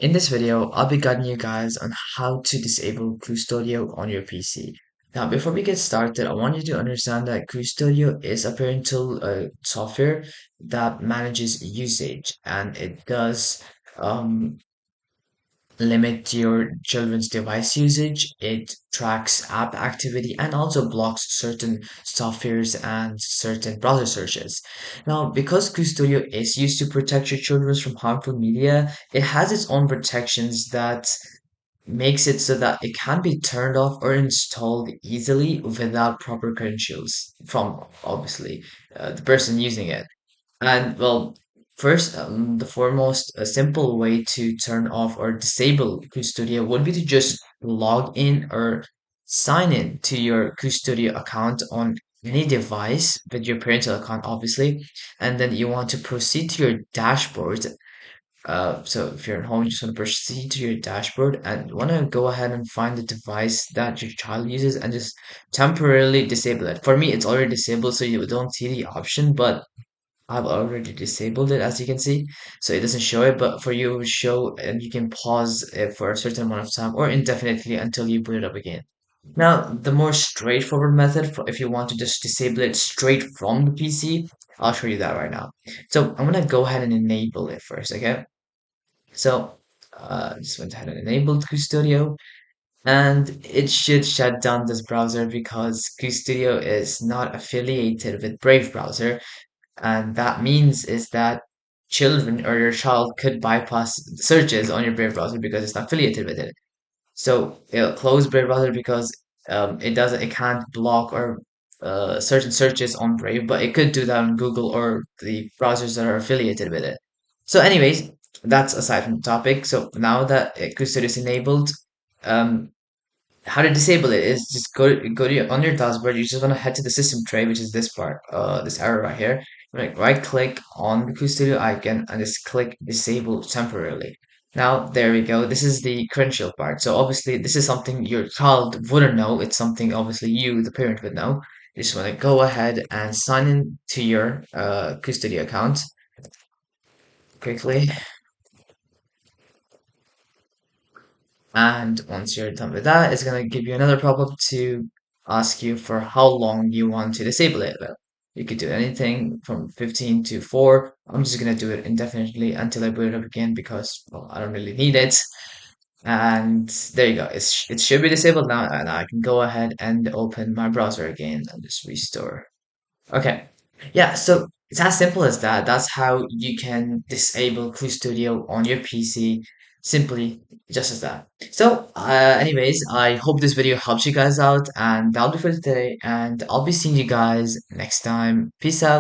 In this video, I'll be guiding you guys on how to disable Qustodio on your PC. Now, before we get started, I want you to understand that Qustodio is a parental software that manages usage, and it does um, limit your children's device usage. It tracks app activity and also blocks certain softwares and certain browser searches. Now, because Custodio is used to protect your children from harmful media, it has its own protections that makes it so that it can be turned off or installed easily without proper credentials from obviously the person using it. And well, first, the foremost, a simple way to turn off or disable Qustodio would be to just log in or sign in to your Qustodio account on any device with your parental account, obviously. And then you want to proceed to your dashboard. So if you're at home, you just want to proceed to your dashboard and you want to go ahead and find the device that your child uses and just temporarily disable it. For me, it's already disabled, so you don't see the option, but I've already disabled it as you can see, so it doesn't show it, but for you it will show and you can pause it for a certain amount of time or indefinitely until you boot it up again. Now, the more straightforward method for if you want to just disable it straight from the PC, I'll show you that right now. So I'm gonna go ahead and enable it first, okay? So just went ahead and enabled Qustodio and it should shut down this browser because Qustodio is not affiliated with Brave browser, and that means is that children or your child could bypass searches on your Brave browser because it's not affiliated with it. So it'll close Brave browser because it can't block or certain searches on Brave, but it could do that on Google or the browsers that are affiliated with it. So, anyways, that's aside from the topic. So now that Custodio is enabled, um, how to disable it is just go to on your taskbar. You just want to head to the system tray, which is this part, this arrow right here. Right click on the Qustodio icon and just click disable temporarily. Now there we go. This is the credential part. So obviously this is something your child wouldn't know. It's something obviously you, the parent, would know. You just want to go ahead and sign in to your Qustodio account quickly. And once you're done with that, it's going to give you another pop-up to ask you for how long you want to disable it. Well, you could do anything from 15 to 4. I'm just going to do it indefinitely until I boot it up again because, well, I don't really need it. And there you go. It should be disabled now, and I can go ahead and open my browser again and just restore. Okay. Yeah, so it's as simple as that. That's how you can disable Studio on your PC. Simply just as that. So, anyways, I hope this video helps you guys out, and that'll be for today. And I'll be seeing you guys next time. Peace out.